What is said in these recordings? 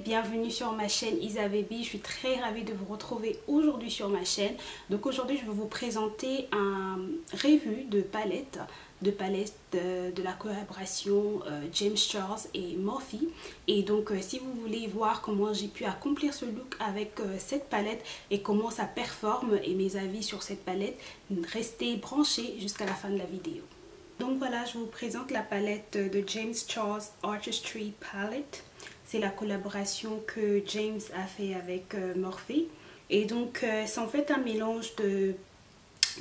bienvenue sur ma chaîne Isa Baby. Je suis très ravie de vous retrouver aujourd'hui sur ma chaîne. Donc aujourd'hui je vais vous présenter un revue de palette de la collaboration James Charles et Morphe. Et donc si vous voulez voir comment j'ai pu accomplir ce look avec cette palette et comment ça performe et mes avis sur cette palette, restez branchés jusqu'à la fin de la vidéo. Donc voilà, je vous présente la palette de James Charles Artistry Palette. C'est la collaboration que James a fait avec Morphe. Et donc c'est en fait un mélange de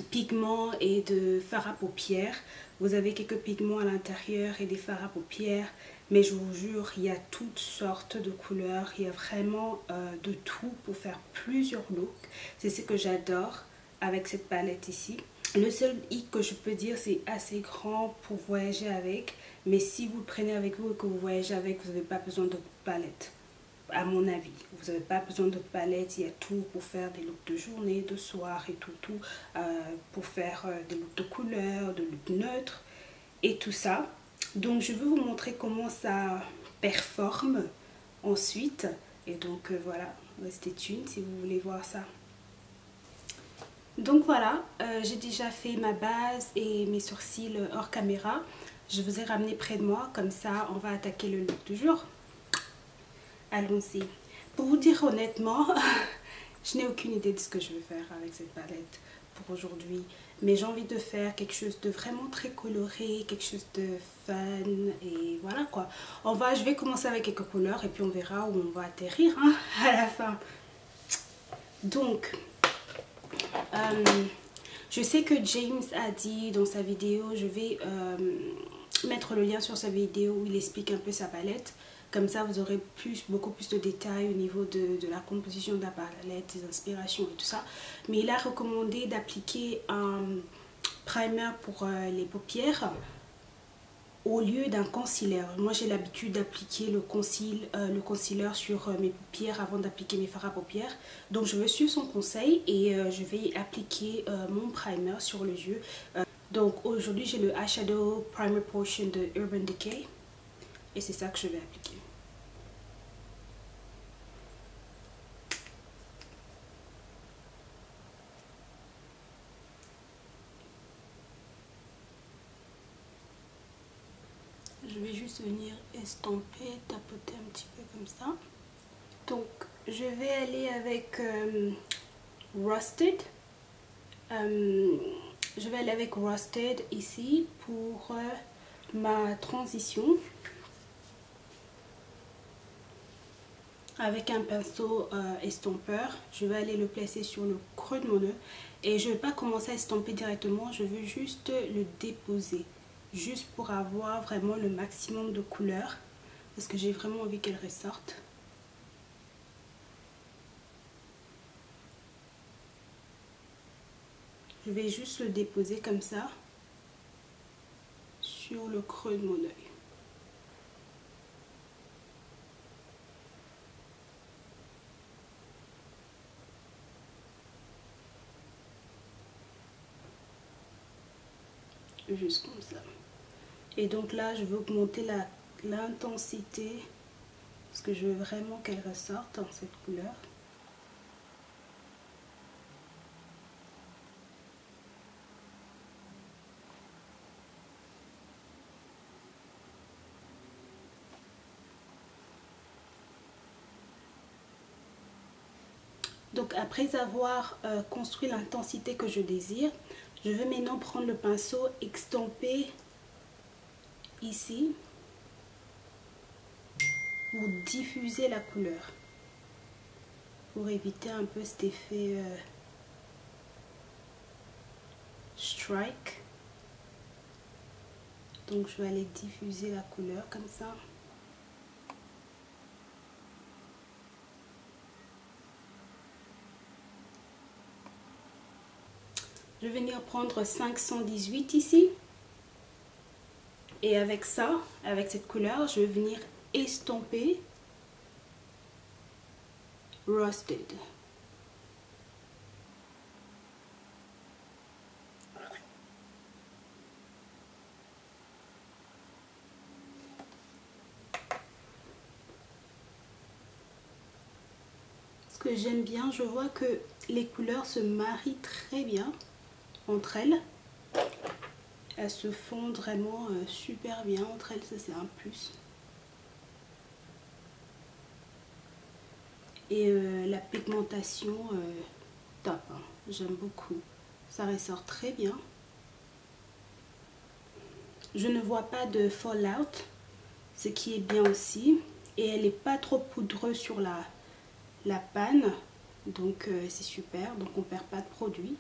pigments et de fard à paupières. Vous avez quelques pigments à l'intérieur et des fards à paupières. Mais je vous jure, il y a toutes sortes de couleurs. Il y a vraiment de tout pour faire plusieurs looks. C'est ce que j'adore avec cette palette ici. Le seul hic que je peux dire, c'est assez grand pour voyager avec. Mais si vous le prenez avec vous et que vous voyagez avec, vous n'avez pas besoin de palette. À mon avis, vous n'avez pas besoin de palette. Il y a tout pour faire des looks de journée, de soir et tout pour faire des looks de couleur, de looks neutres et tout ça. Donc je vais vous montrer comment ça performe ensuite. Et donc voilà, restez tuned si vous voulez voir ça. Donc voilà, j'ai déjà fait ma base et mes sourcils hors caméra. Je vous ai ramené près de moi, comme ça on va attaquer le look du jour. Allons-y. Pour vous dire honnêtement, je n'ai aucune idée de ce que je vais faire avec cette palette pour aujourd'hui. Mais j'ai envie de faire quelque chose de vraiment très coloré, quelque chose de fun et voilà quoi. Je vais commencer avec quelques couleurs et puis on verra où on va atterrir hein, à la fin. Donc... je sais que James a dit dans sa vidéo, je vais mettre le lien sur sa vidéo où il explique un peu sa palette. Comme ça vous aurez beaucoup plus de détails au niveau de la composition de la palette, des inspirations et tout ça. Mais il a recommandé d'appliquer un primer pour les paupières au lieu d'un concealer. Moi j'ai l'habitude d'appliquer le concealer sur mes paupières avant d'appliquer mes fards à paupières. Donc je vais suivre son conseil et je vais appliquer mon primer sur les yeux. Donc aujourd'hui j'ai le Eyeshadow Primer Potion de Urban Decay. Et c'est ça que je vais appliquer. Je vais juste venir estomper, tapoter un petit peu comme ça. Donc je vais aller avec Rusted. Je vais aller avec Rusted ici pour ma transition. Avec un pinceau estompeur, je vais aller le placer sur le creux de mon nez. Et je ne vais pas commencer à estomper directement, je veux juste le déposer. Juste pour avoir vraiment le maximum de couleurs. Parce que j'ai vraiment envie qu'elle ressorte. Je vais juste le déposer comme ça. Sur le creux de mon œil. Juste comme ça. Et donc là je vais augmenter l'intensité parce que je veux vraiment qu'elle ressorte en cette couleur. Donc après avoir construit l'intensité que je désire, je vais maintenant prendre le pinceau, extomper ici pour diffuser la couleur. Pour éviter un peu cet effet strike. Donc je vais aller diffuser la couleur comme ça. Je vais venir prendre 518 ici. Et avec ça, avec cette couleur, je vais venir estomper Rusted. ce que j'aime bien, je vois que les couleurs se marient très bien entre elles. Elles se fondent vraiment super bien entre elles, ça c'est un plus. Et la pigmentation, top, hein. J'aime beaucoup. Ça ressort très bien. Je ne vois pas de fallout, ce qui est bien aussi. Et elle n'est pas trop poudreuse sur la panne. Donc c'est super, donc on ne perd pas de produit.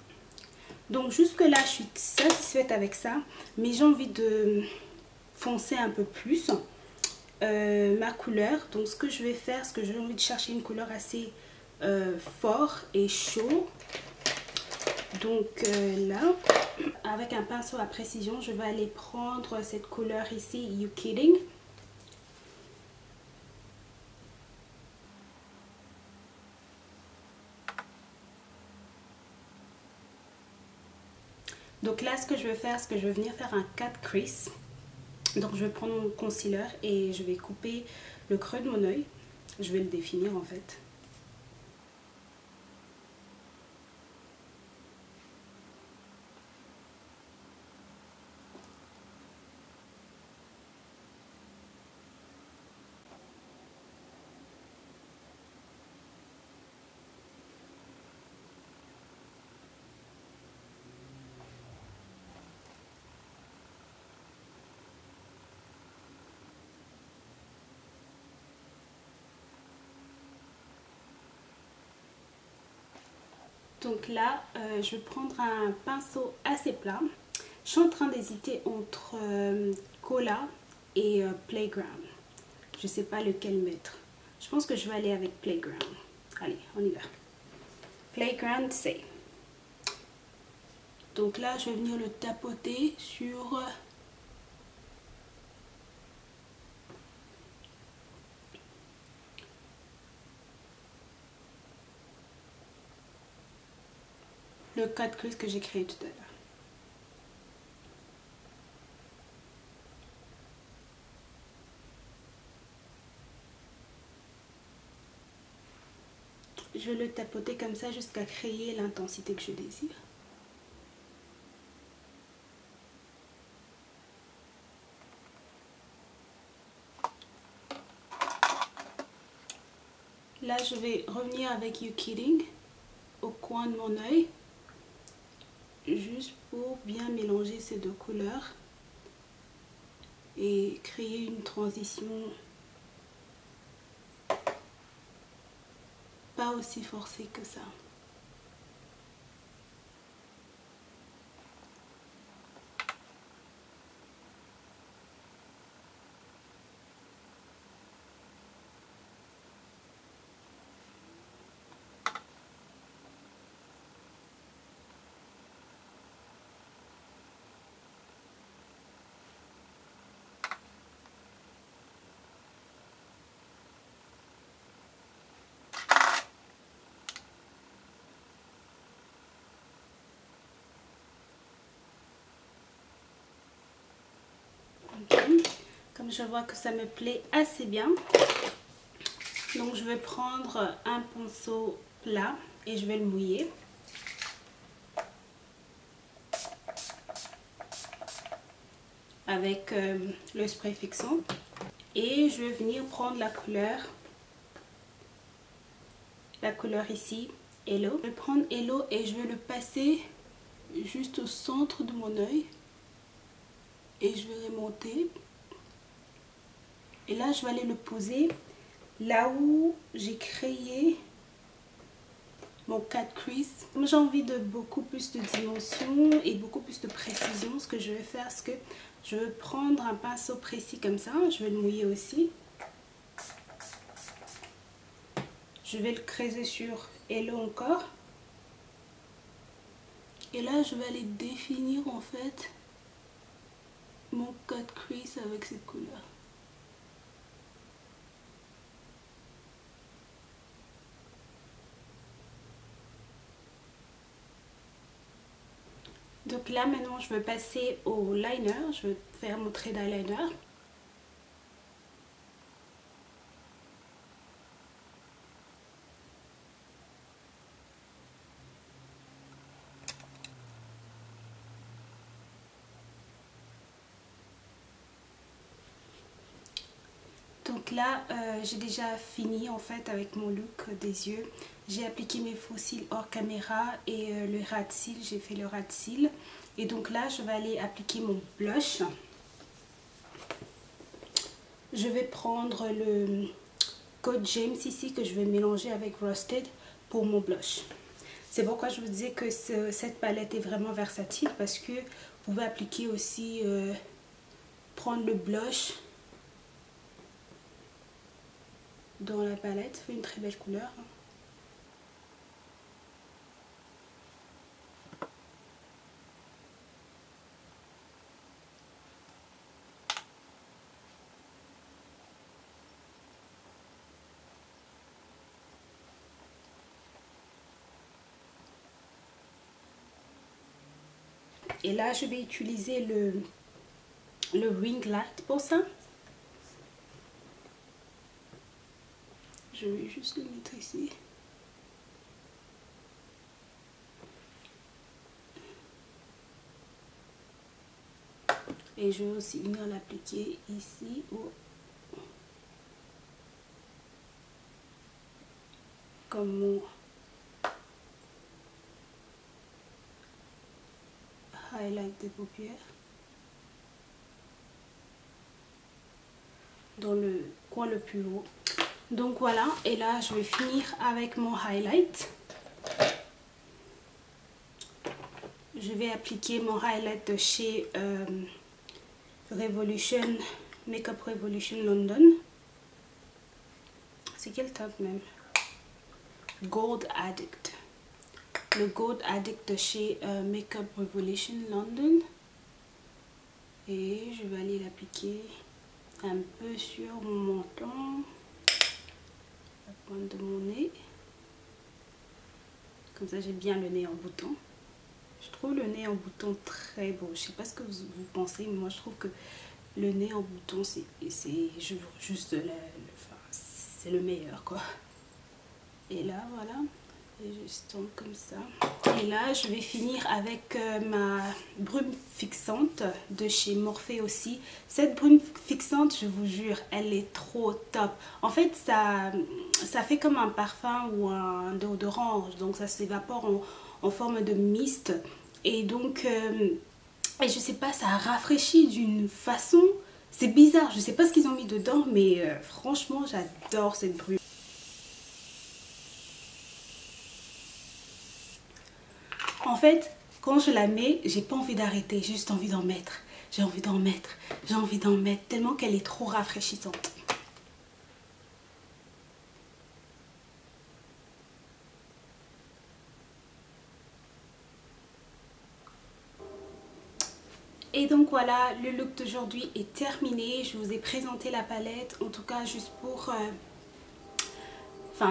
Donc jusque là je suis satisfaite avec ça. Mais j'ai envie de foncer un peu plus ma couleur. Donc ce que je vais faire, c'est que j'ai envie de chercher une couleur assez fort et chaud. Donc là, avec un pinceau à précision, je vais aller prendre cette couleur ici, You Kidding. Donc là, ce que je vais faire, c'est que je vais venir faire un cut crease. Donc je vais prendre mon concealer et je vais couper le creux de mon œil. Je vais le définir en fait. Donc là, je vais prendre un pinceau assez plat. Je suis en train d'hésiter entre Cola et Playground. Je ne sais pas lequel mettre. Je pense que je vais aller avec Playground. Allez, on y va. Playground, c'est. Donc là, je vais venir le tapoter sur le cut crease que j'ai créé tout à l'heure. Je vais le tapoter comme ça jusqu'à créer l'intensité que je désire. Là, je vais revenir avec You Kidding au coin de mon œil, juste pour bien mélanger ces deux couleurs et créer une transition pas aussi forcée que ça. Comme je vois que ça me plaît assez bien, donc je vais prendre un pinceau plat et je vais le mouiller. Avec le spray fixant. Et je vais venir prendre la couleur ici, Hello. Je vais prendre Hello et je vais le passer juste au centre de mon œil. Et je vais remonter. Et là, je vais aller le poser là où j'ai créé mon cut crease. Comme j'ai envie de beaucoup plus de dimension et beaucoup plus de précision, ce que je vais faire, c'est que je vais prendre un pinceau précis comme ça. Je vais le mouiller aussi. Je vais le creuser sur Hello encore. Et là, je vais aller définir en fait mon cut crease avec cette couleur. Donc là maintenant je vais passer au liner, je vais faire mon trait d'eyeliner. Donc là, j'ai déjà fini en fait avec mon look des yeux. J'ai appliqué mes faux cils hors caméra et le ras de cils, j'ai fait le ras de cils. Et donc là, je vais aller appliquer mon blush. Je vais prendre le Code James ici que je vais mélanger avec Rusted pour mon blush. C'est pourquoi je vous disais que cette palette est vraiment versatile parce que vous pouvez appliquer aussi, prendre le blush dans la palette. Ça fait une très belle couleur. Et là, je vais utiliser le ring light pour ça. Je vais juste le mettre ici. Et je vais aussi venir l'appliquer ici comme mon highlight des paupières. Dans le coin le plus haut. Donc voilà, et là je vais finir avec mon highlight. Je vais appliquer mon highlight de chez Makeup Revolution London. C'est quel top même? Gold Addict. Le Gold Addict de chez Makeup Revolution London. Et je vais aller l'appliquer un peu sur mon menton, la pointe de mon nez. Comme ça j'ai bien le nez en bouton. Je trouve le nez en bouton très beau. Je sais pas ce que vous pensez, mais moi je trouve que le nez en bouton c'est juste c'est le meilleur quoi. Et là voilà, et je tombe comme ça. Et là je vais finir avec ma brume fixante de chez Morphe aussi. Cette brume fixante, je vous jure, elle est trop top. En fait ça fait comme un parfum ou un déodorant, donc ça s'évapore en forme de mist. Et donc et je sais pas, ça rafraîchit d'une façon, c'est bizarre, je sais pas ce qu'ils ont mis dedans, mais franchement j'adore cette brume. En fait, quand je la mets, j'ai pas envie d'arrêter, j'ai juste envie d'en mettre. J'ai envie d'en mettre, j'ai envie d'en mettre, tellement qu'elle est trop rafraîchissante. Et donc voilà, le look d'aujourd'hui est terminé. Je vous ai présenté la palette, en tout cas juste pour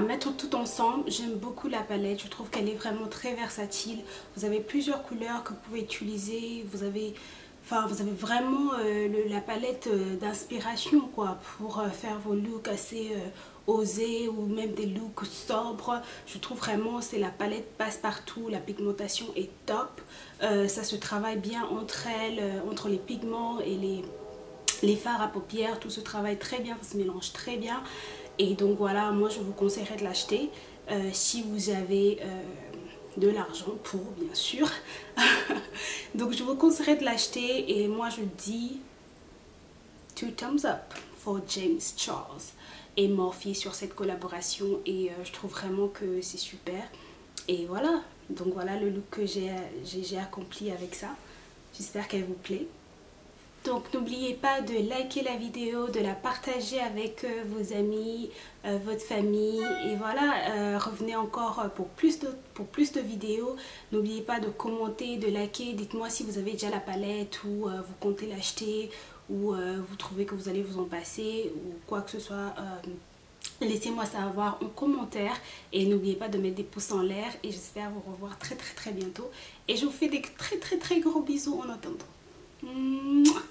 mettre tout ensemble. J'aime beaucoup la palette, je trouve qu'elle est vraiment très versatile. Vous avez plusieurs couleurs que vous pouvez utiliser, vous avez vraiment la palette d'inspiration quoi, pour faire vos looks assez osés ou même des looks sobres. Je trouve vraiment c'est la palette passe-partout, la pigmentation est top. Ça se travaille bien entre elles, entre les pigments et les fards à paupières, tout se travaille très bien, ça se mélange très bien. Et donc voilà, moi je vous conseillerais de l'acheter si vous avez de l'argent pour, bien sûr. Donc je vous conseillerais de l'acheter et moi je dis 2 thumbs up for James Charles et Morphe sur cette collaboration et je trouve vraiment que c'est super. Et voilà, donc voilà le look que j'ai accompli avec ça. J'espère qu'elle vous plaît. Donc n'oubliez pas de liker la vidéo, de la partager avec vos amis, votre famille. Et voilà, revenez encore pour plus de vidéos. N'oubliez pas de commenter, de liker. Dites-moi si vous avez déjà la palette ou vous comptez l'acheter ou vous trouvez que vous allez vous en passer ou quoi que ce soit. Laissez-moi savoir en commentaire et n'oubliez pas de mettre des pouces en l'air. Et j'espère vous revoir très bientôt. Et je vous fais des très gros bisous en attendant. Mouah.